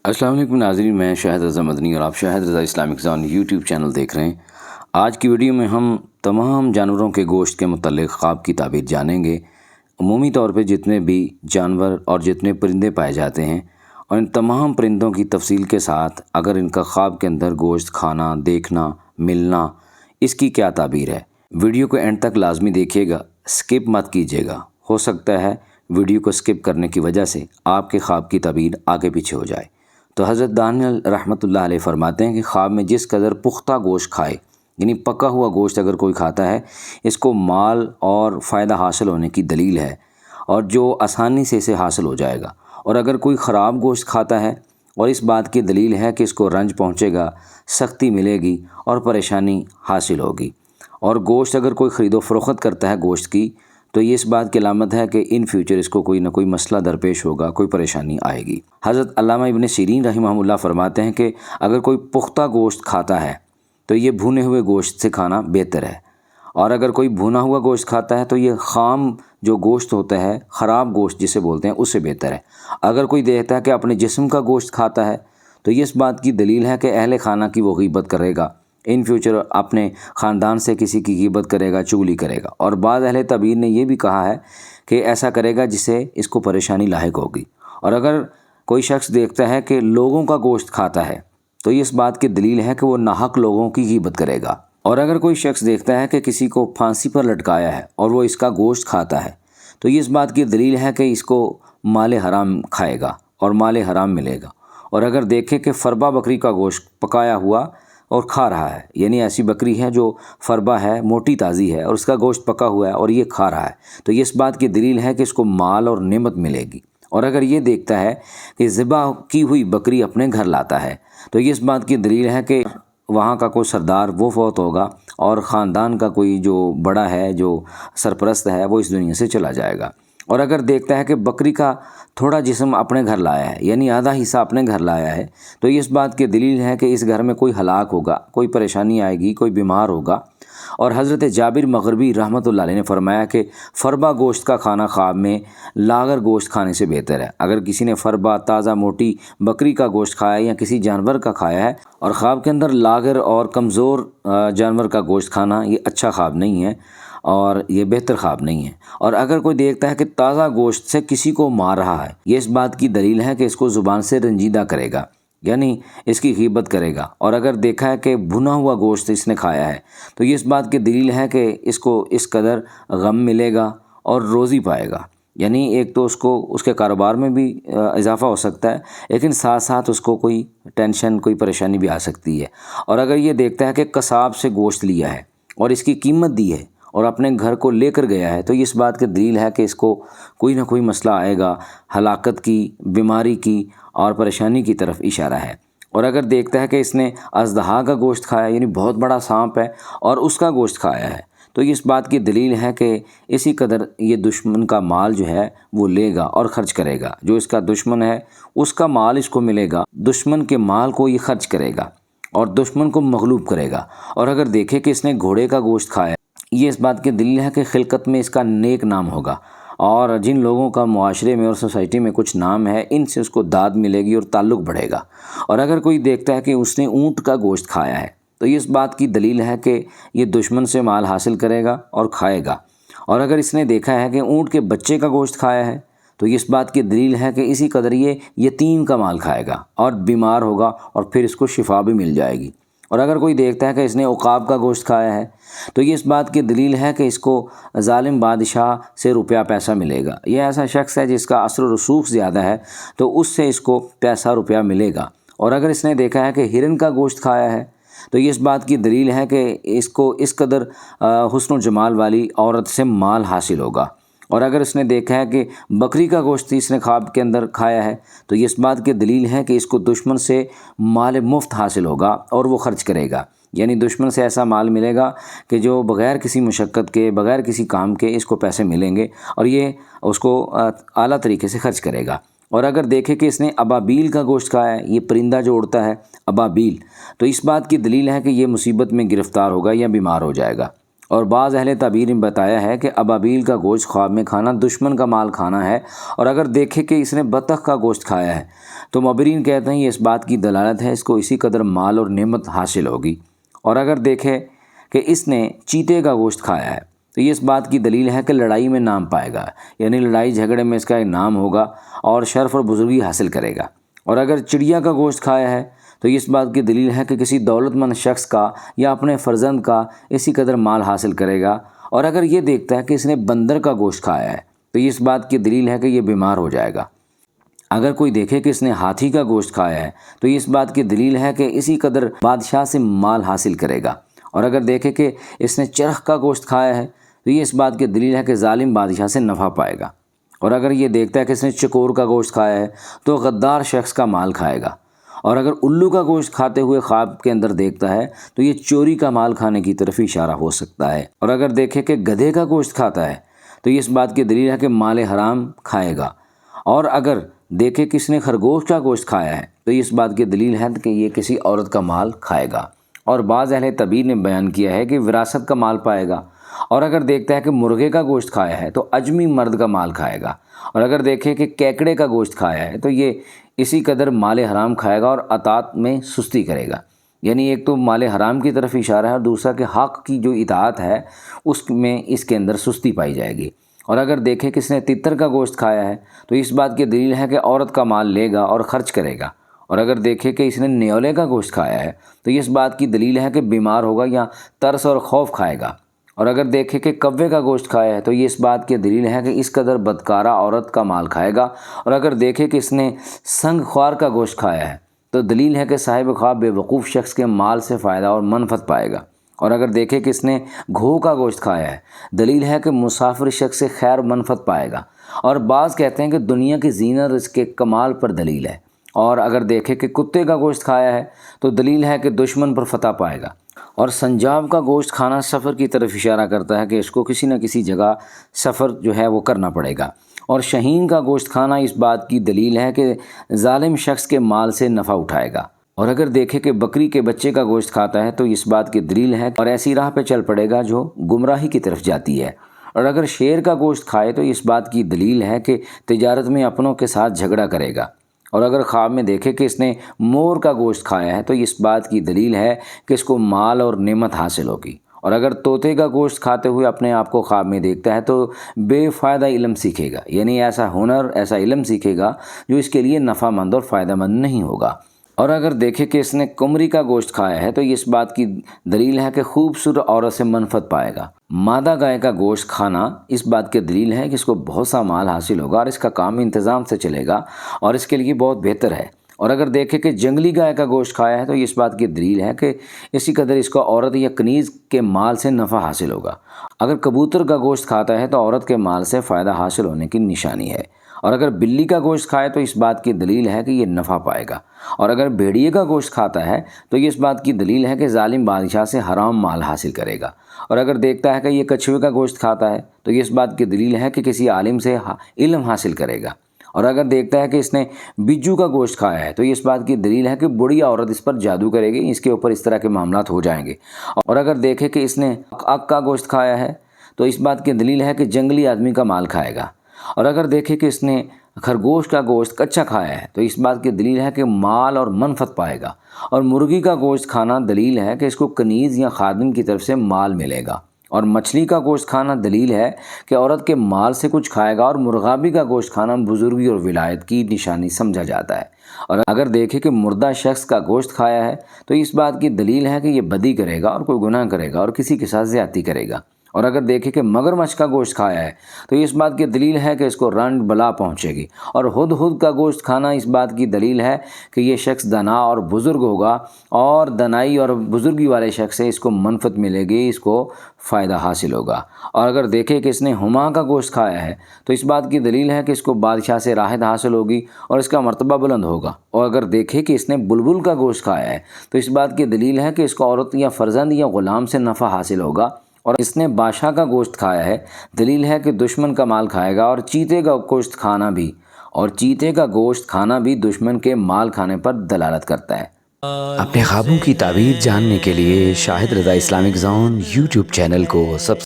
السلام علیکم ناظرین، میں شاہد رضا مدنی اور آپ شاہد رضا اسلامک زون یوٹیوب چینل دیکھ رہے ہیں۔ آج کی ویڈیو میں ہم تمام جانوروں کے گوشت کے متعلق خواب کی تعبیر جانیں گے۔ عمومی طور پہ جتنے بھی جانور اور جتنے پرندے پائے جاتے ہیں اور ان تمام پرندوں کی تفصیل کے ساتھ اگر ان کا خواب کے اندر گوشت کھانا، دیکھنا، ملنا، اس کی کیا تعبیر ہے، ویڈیو کو اینڈ تک لازمی دیکھیے گا، سکپ مت کیجیے گا۔ ہو سکتا ہے ویڈیو کو سکپ کرنے کی وجہ سے آپ کے خواب کی تعبیر آگے پیچھے ہو جائے۔ تو حضرت دانیال رحمۃ اللہ علیہ فرماتے ہیں کہ خواب میں جس قدر پختہ گوشت کھائے، یعنی پکا ہوا گوشت اگر کوئی کھاتا ہے، اس کو مال اور فائدہ حاصل ہونے کی دلیل ہے اور جو آسانی سے اسے حاصل ہو جائے گا۔ اور اگر کوئی خراب گوشت کھاتا ہے اور اس بات کی دلیل ہے کہ اس کو رنج پہنچے گا، سختی ملے گی اور پریشانی حاصل ہوگی۔ اور گوشت اگر کوئی خرید و فروخت کرتا ہے گوشت کی، تو یہ اس بات کی علامت ہے کہ ان فیوچر اس کو کوئی نہ کوئی مسئلہ درپیش ہوگا، کوئی پریشانی آئے گی۔ حضرت علامہ ابن سیرین رحمہ اللہ فرماتے ہیں کہ اگر کوئی پختہ گوشت کھاتا ہے تو یہ بھونے ہوئے گوشت سے کھانا بہتر ہے، اور اگر کوئی بھونا ہوا گوشت کھاتا ہے تو یہ خام جو گوشت ہوتا ہے، خراب گوشت جسے بولتے ہیں، اس سے بہتر ہے۔ اگر کوئی دیکھتا ہے کہ اپنے جسم کا گوشت کھاتا ہے تو یہ اس بات کی دلیل ہے کہ اہل خانہ کی وہ غیبت کرے گا، ان فیوچر اپنے خاندان سے کسی کی غیبت کرے گا، چغلی کرے گا۔ اور بعض اہل تعبیر نے یہ بھی کہا ہے کہ ایسا کرے گا جس سے اس کو پریشانی لاحق ہوگی۔ اور اگر کوئی شخص دیکھتا ہے کہ لوگوں کا گوشت کھاتا ہے تو یہ اس بات کی دلیل ہے کہ وہ ناحق لوگوں کی غیبت کرے گا۔ اور اگر کوئی شخص دیکھتا ہے کہ کسی کو پھانسی پر لٹکایا ہے اور وہ اس کا گوشت کھاتا ہے تو یہ اس بات کی دلیل ہے کہ اس کو مال حرام کھائے گا اور مال حرام ملے گا۔ اور اگر دیکھے کہ فربا بکری کا گوشت پکایا ہوا اور کھا رہا ہے، یعنی ایسی بکری ہے جو فربا ہے، موٹی تازی ہے، اور اس کا گوشت پکا ہوا ہے اور یہ کھا رہا ہے، تو یہ اس بات کی دلیل ہے کہ اس کو مال اور نعمت ملے گی۔ اور اگر یہ دیکھتا ہے کہ ذبح کی ہوئی بکری اپنے گھر لاتا ہے تو یہ اس بات کی دلیل ہے کہ وہاں کا کوئی سردار وہ فوت ہوگا اور خاندان کا کوئی جو بڑا ہے، جو سرپرست ہے، وہ اس دنیا سے چلا جائے گا۔ اور اگر دیکھتا ہے کہ بکری کا تھوڑا جسم اپنے گھر لایا ہے، یعنی آدھا حصہ اپنے گھر لایا ہے، تو یہ اس بات کی دلیل ہے کہ اس گھر میں کوئی ہلاک ہوگا، کوئی پریشانی آئے گی، کوئی بیمار ہوگا۔ اور حضرت جابر مغربی رحمۃ اللہ علیہ نے فرمایا کہ فربا گوشت کا کھانا خواب میں لاغر گوشت کھانے سے بہتر ہے۔ اگر کسی نے فربا تازہ موٹی بکری کا گوشت کھایا یا کسی جانور کا کھایا ہے اور خواب کے اندر لاغر اور کمزور جانور کا گوشت کھانا، یہ اچھا خواب نہیں ہے اور یہ بہتر خواب نہیں ہے۔ اور اگر کوئی دیکھتا ہے کہ تازہ گوشت سے کسی کو مار رہا ہے، یہ اس بات کی دلیل ہے کہ اس کو زبان سے رنجیدہ کرے گا، یعنی اس کی غیبت کرے گا۔ اور اگر دیکھا ہے کہ بھنا ہوا گوشت اس نے کھایا ہے تو یہ اس بات کی دلیل ہے کہ اس کو اس قدر غم ملے گا اور روزی پائے گا، یعنی ایک تو اس کو اس کے کاروبار میں بھی اضافہ ہو سکتا ہے، لیکن ساتھ ساتھ اس کو کوئی ٹینشن، کوئی پریشانی بھی آ سکتی ہے۔ اور اگر یہ دیکھتا ہے کہ قصاب سے گوشت لیا ہے اور اس کی قیمت دی ہے اور اپنے گھر کو لے کر گیا ہے تو یہ اس بات کی دلیل ہے کہ اس کو کوئی نہ کوئی مسئلہ آئے گا، ہلاکت کی، بیماری کی اور پریشانی کی طرف اشارہ ہے۔ اور اگر دیکھتا ہے کہ اس نے اژدہا کا گوشت کھایا، یعنی بہت بڑا سانپ ہے اور اس کا گوشت کھایا ہے، تو یہ اس بات کی دلیل ہے کہ اسی قدر یہ دشمن کا مال جو ہے وہ لے گا اور خرچ کرے گا۔ جو اس کا دشمن ہے اس کا مال اس کو ملے گا، دشمن کے مال کو یہ خرچ کرے گا اور دشمن کو مغلوب کرے گا۔ اور اگر دیکھے کہ اس نے گھوڑے کا گوشت کھایا، یہ اس بات کی دلیل ہے کہ خلقت میں اس کا نیک نام ہوگا، اور جن لوگوں کا معاشرے میں اور سوسائٹی میں کچھ نام ہے، ان سے اس کو داد ملے گی اور تعلق بڑھے گا۔ اور اگر کوئی دیکھتا ہے کہ اس نے اونٹ کا گوشت کھایا ہے تو یہ اس بات کی دلیل ہے کہ یہ دشمن سے مال حاصل کرے گا اور کھائے گا۔ اور اگر اس نے دیکھا ہے کہ اونٹ کے بچے کا گوشت کھایا ہے تو یہ اس بات کی دلیل ہے کہ اسی قدر یہ یتیم کا مال کھائے گا اور بیمار ہوگا اور پھر اس کو شفا بھی مل جائے گی۔ اور اگر کوئی دیکھتا ہے کہ اس نے عقاب کا گوشت کھایا ہے تو یہ اس بات کی دلیل ہے کہ اس کو ظالم بادشاہ سے روپیہ پیسہ ملے گا۔ یہ ایسا شخص ہے جس کا اثر و رسوخ زیادہ ہے تو اس سے اس کو پیسہ روپیہ ملے گا۔ اور اگر اس نے دیکھا ہے کہ ہرن کا گوشت کھایا ہے تو یہ اس بات کی دلیل ہے کہ اس کو اس قدر حسن و جمال والی عورت سے مال حاصل ہوگا۔ اور اگر اس نے دیکھا ہے کہ بکری کا گوشت اس نے خواب کے اندر کھایا ہے تو یہ اس بات کی دلیل ہے کہ اس کو دشمن سے مال مفت حاصل ہوگا اور وہ خرچ کرے گا، یعنی دشمن سے ایسا مال ملے گا کہ جو بغیر کسی مشقت کے، بغیر کسی کام کے اس کو پیسے ملیں گے اور یہ اس کو اعلیٰ طریقے سے خرچ کرے گا۔ اور اگر دیکھے کہ اس نے ابابیل کا گوشت کھایا ہے، یہ پرندہ جو اڑتا ہے ابابیل، تو اس بات کی دلیل ہے کہ یہ مصیبت میں گرفتار ہوگا یا بیمار ہو جائے گا۔ اور بعض اہل تعبیر نے بتایا ہے کہ ابابیل کا گوشت خواب میں کھانا دشمن کا مال کھانا ہے، اور اگر دیکھے کہ اس نے بطخ کا گوشت کھایا ہے تو مبررین کہتے ہیں یہ اس بات کی دلالت ہے اس کو اسی قدر مال اور نعمت حاصل ہوگی، اور اگر دیکھے کہ اس نے چیتے کا گوشت کھایا ہے تو یہ اس بات کی دلیل ہے کہ لڑائی میں نام پائے گا، یعنی لڑائی جھگڑے میں اس کا ایک نام ہوگا اور شرف اور بزرگی حاصل کرے گا، اور اگر چڑیا کا گوشت کھایا ہے تو یہ اس بات کی دلیل ہے کہ کسی دولت مند شخص کا یا اپنے فرزند کا اسی قدر مال حاصل کرے گا، اور اگر یہ دیکھتا ہے کہ اس نے بندر کا گوشت کھایا ہے تو یہ اس بات کی دلیل ہے کہ یہ بیمار ہو جائے گا، اگر کوئی دیکھے کہ اس نے ہاتھی کا گوشت کھایا ہے تو یہ اس بات کی دلیل ہے کہ اسی قدر بادشاہ سے مال حاصل کرے گا، اور اگر دیکھے کہ اس نے چرخ کا گوشت کھایا ہے تو یہ اس بات کی دلیل ہے کہ ظالم بادشاہ سے نفع پائے گا، اور اگر یہ دیکھتا ہے کہ اس نے چکور کا گوشت کھایا ہے تو غدار شخص کا مال کھائے گا، اور اگر الو کا گوشت کھاتے ہوئے خواب کے اندر دیکھتا ہے تو یہ چوری کا مال کھانے کی طرف اشارہ ہو سکتا ہے، اور اگر دیکھے کہ گدھے کا گوشت کھاتا ہے تو یہ اس بات کی دلیل ہے کہ مال حرام کھائے گا، اور اگر دیکھے کہ اس نے خرگوش کا گوشت کھایا ہے تو یہ اس بات کی دلیل ہے کہ یہ کسی عورت کا مال کھائے گا، اور بعض اہل تعبیر نے بیان کیا ہے کہ وراثت کا مال پائے گا، اور اگر دیکھتا ہے کہ مرغے کا گوشت کھایا ہے تو اجمی مرد کا مال کھائے گا، اور اگر دیکھے کہ کیکڑے کا گوشت کھایا ہے تو یہ اسی قدر مال حرام کھائے گا اور اطاعت میں سستی کرے گا، یعنی ایک تو مال حرام کی طرف اشارہ ہے اور دوسرا کہ حق کی جو اطاعت ہے اس میں اس کے اندر سستی پائی جائے گی، اور اگر دیکھے کہ اس نے تتر کا گوشت کھایا ہے تو اس بات کی دلیل ہے کہ عورت کا مال لے گا اور خرچ کرے گا، اور اگر دیکھے کہ اس نے نیولے کا گوشت کھایا ہے تو یہ اس بات کی دلیل ہے کہ بیمار ہوگا یا ترس اور خوف کھائے گا، اور اگر دیکھے کہ کوے کا گوشت کھایا ہے تو یہ اس بات کی دلیل ہے کہ اس قدر بدکارہ عورت کا مال کھائے گا، اور اگر دیکھے کہ اس نے سنگ خوار کا گوشت کھایا ہے تو دلیل ہے کہ صاحب خواب بے وقوف شخص کے مال سے فائدہ اور منفعت پائے گا، اور اگر دیکھے کہ اس نے گھو کا گوشت کھایا ہے دلیل ہے کہ مسافر شخص سے خیر منفعت پائے گا، اور بعض کہتے ہیں کہ دنیا کی زینت اس کے کمال پر دلیل ہے، اور اگر دیکھے کہ کتے کا گوشت کھایا ہے تو دلیل ہے کہ دشمن پر فتح پائے گا، اور سنجاب کا گوشت کھانا سفر کی طرف اشارہ کرتا ہے کہ اس کو کسی نہ کسی جگہ سفر جو ہے وہ کرنا پڑے گا، اور شہین کا گوشت کھانا اس بات کی دلیل ہے کہ ظالم شخص کے مال سے نفع اٹھائے گا، اور اگر دیکھے کہ بکری کے بچے کا گوشت کھاتا ہے تو اس بات کی دلیل ہے اور ایسی راہ پہ چل پڑے گا جو گمراہی کی طرف جاتی ہے، اور اگر شیر کا گوشت کھائے تو اس بات کی دلیل ہے کہ تجارت میں اپنوں کے ساتھ جھگڑا کرے گا، اور اگر خواب میں دیکھے کہ اس نے مور کا گوشت کھایا ہے تو اس بات کی دلیل ہے کہ اس کو مال اور نعمت حاصل ہوگی، اور اگر طوطے کا گوشت کھاتے ہوئے اپنے آپ کو خواب میں دیکھتا ہے تو بے فائدہ علم سیکھے گا، یعنی ایسا ہنر ایسا علم سیکھے گا جو اس کے لیے نفع مند اور فائدہ مند نہیں ہوگا، اور اگر دیکھے کہ اس نے قمری کا گوشت کھایا ہے تو یہ اس بات کی دلیل ہے کہ خوبصورت عورت سے منفعت پائے گا، مادہ گائے کا گوشت کھانا اس بات کی دلیل ہے کہ اس کو بہت سا مال حاصل ہوگا اور اس کا کام انتظام سے چلے گا اور اس کے لیے بہت بہتر ہے، اور اگر دیکھے کہ جنگلی گائے کا گوشت کھایا ہے تو یہ اس بات کی دلیل ہے کہ اسی قدر اس کو عورت یا کنیز کے مال سے نفع حاصل ہوگا، اگر کبوتر کا گوشت کھاتا ہے تو عورت کے مال سے فائدہ حاصل ہونے کی نشانی ہے، اور اگر بلی کا گوشت کھائے تو اس بات کی دلیل ہے کہ یہ نفع پائے گا، اور اگر بھیڑیے کا گوشت کھاتا ہے تو یہ اس بات کی دلیل ہے کہ ظالم بادشاہ سے حرام مال حاصل کرے گا، اور اگر دیکھتا ہے کہ یہ کچھوے کا گوشت کھاتا ہے تو یہ اس بات کی دلیل ہے کہ کسی عالم سے علم حاصل کرے گا، اور اگر دیکھتا ہے کہ اس نے بجو کا گوشت کھایا ہے تو یہ اس بات کی دلیل ہے کہ بڑی عورت اس پر جادو کرے گی، اس کے اوپر اس طرح کے معاملات ہو جائیں گے، اور اگر دیکھے کہ اس نے اک کا گوشت کھایا ہے تو اس بات کی دلیل ہے کہ جنگلی آدمی کا مال کھائے گا، اور اگر دیکھے کہ اس نے خرگوش کا گوشت کچا کھایا ہے تو اس بات کی دلیل ہے کہ مال اور منفعت پائے گا، اور مرغی کا گوشت کھانا دلیل ہے کہ اس کو کنیز یا خادم کی طرف سے مال ملے گا، اور مچھلی کا گوشت کھانا دلیل ہے کہ عورت کے مال سے کچھ کھائے گا، اور مرغابی کا گوشت کھانا بزرگی اور ولایت کی نشانی سمجھا جاتا ہے، اور اگر دیکھے کہ مردہ شخص کا گوشت کھایا ہے تو اس بات کی دلیل ہے کہ یہ بدی کرے گا اور کوئی گناہ کرے گا اور کسی کے ساتھ زیادتی کرے گا، اور اگر دیکھے کہ مگرمچھ کا گوشت کھایا ہے تو اس بات کی دلیل ہے کہ اس کو رنڈ بلا پہنچے گی، اور ہدہد کا گوشت کھانا اس بات کی دلیل ہے کہ یہ شخص دانا اور بزرگ ہوگا، اور دنائی اور بزرگی والے شخص سے اس کو منفعت ملے گی، اس کو فائدہ حاصل ہوگا، اور اگر دیکھے کہ اس نے ہما کا گوشت کھایا ہے تو اس بات کی دلیل ہے کہ اس کو بادشاہ سے راحت حاصل ہوگی اور اس کا مرتبہ بلند ہوگا، اور اگر دیکھے کہ اس نے بلبل کا گوشت کھایا ہے تو اس بات کی دلیل ہے کہ اس کو عورت یا فرزند یا غلام سے نفع حاصل ہوگا، اور اس نے بادشاہ کا گوشت کھایا ہے دلیل ہے کہ دشمن کا مال کھائے گا، اور چیتے کا گوشت کھانا بھی دشمن کے مال کھانے پر دلالت کرتا ہے۔ اپنے خوابوں کی تعبیر جاننے کے لیے شاہد رضا اسلامک زون یوٹیوب چینل کو سبسکرائب